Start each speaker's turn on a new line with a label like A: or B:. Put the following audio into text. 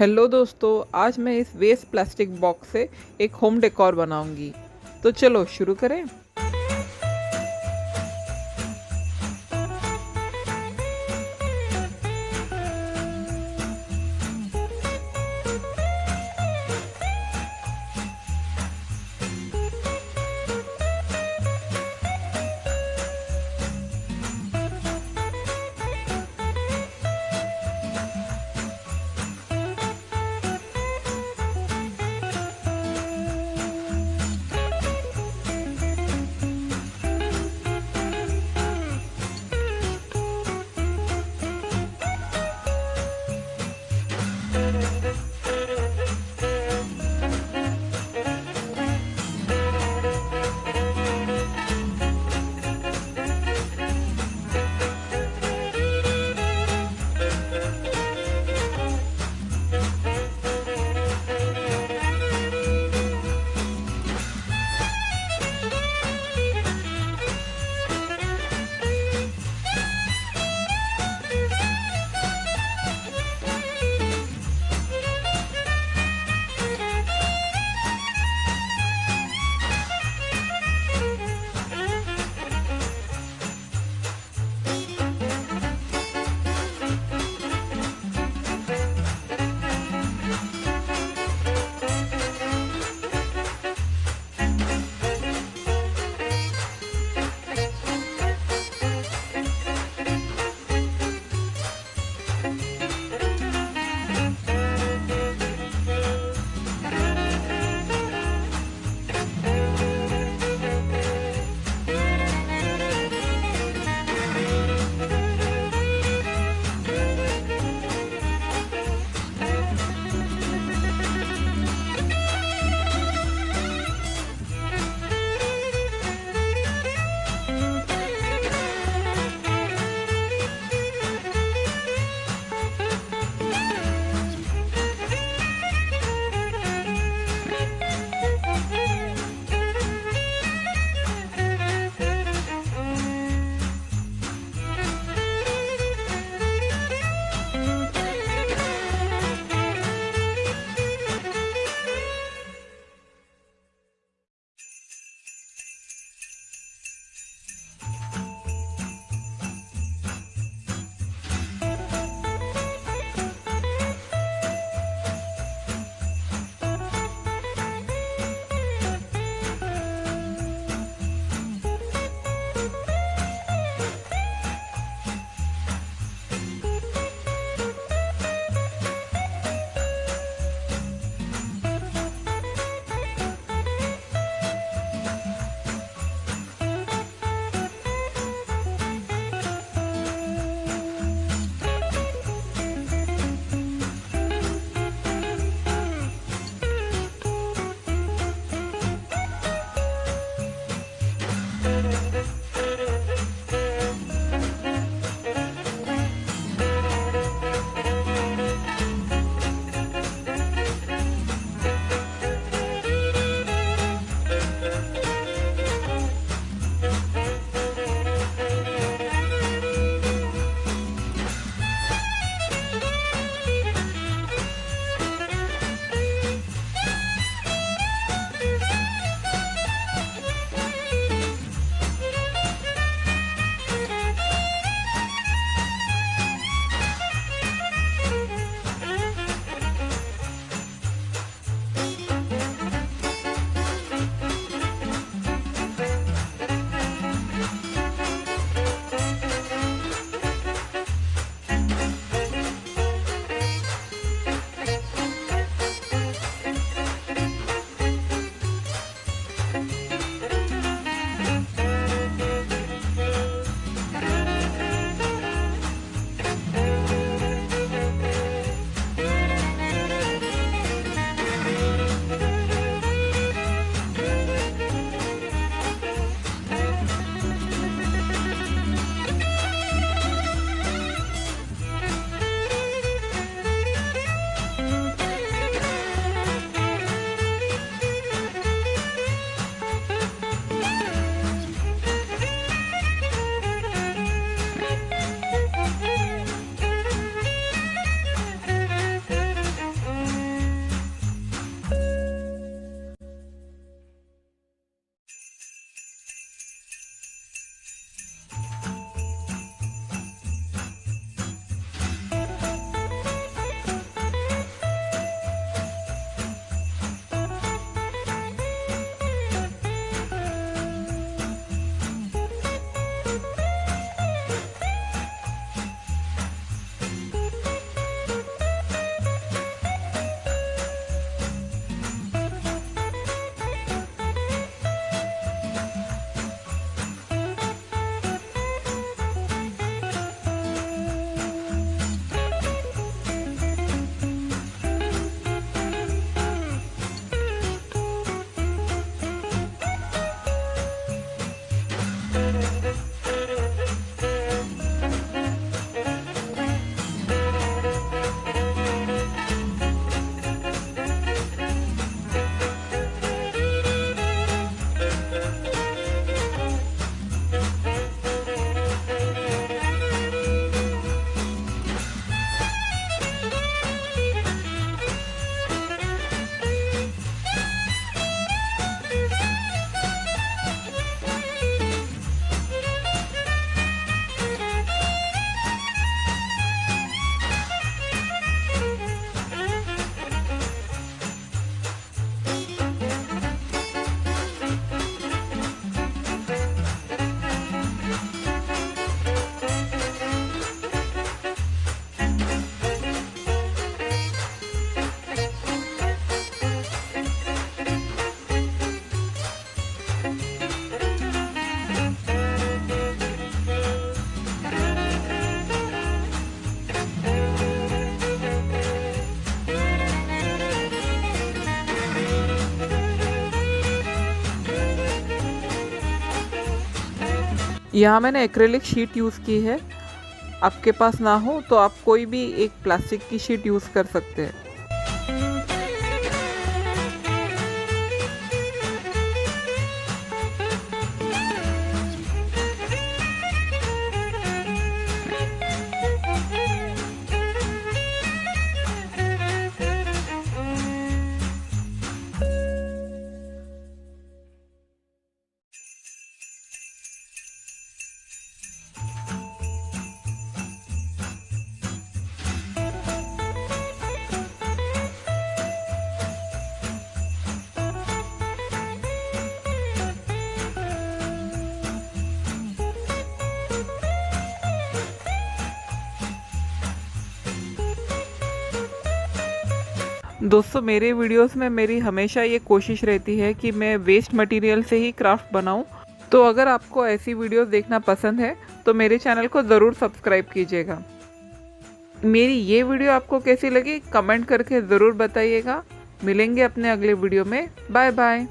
A: हेलो दोस्तों, आज मैं इस वेस्ट प्लास्टिक बॉक्स से एक होम डेकोर बनाऊंगी। तो चलो शुरू करें। यहाँ मैंने एक्रेलिक शीट यूज़ की है। आपके पास ना हो तो आप कोई भी एक प्लास्टिक की शीट यूज़ कर सकते हैं। दोस्तों, मेरे वीडियोस में मेरी हमेशा ये कोशिश रहती है कि मैं वेस्ट मटेरियल से ही क्राफ्ट बनाऊं। तो अगर आपको ऐसी वीडियोस देखना पसंद है तो मेरे चैनल को ज़रूर सब्सक्राइब कीजिएगा। मेरी ये वीडियो आपको कैसी लगी कमेंट करके ज़रूर बताइएगा। मिलेंगे अपने अगले वीडियो में। Bye bye.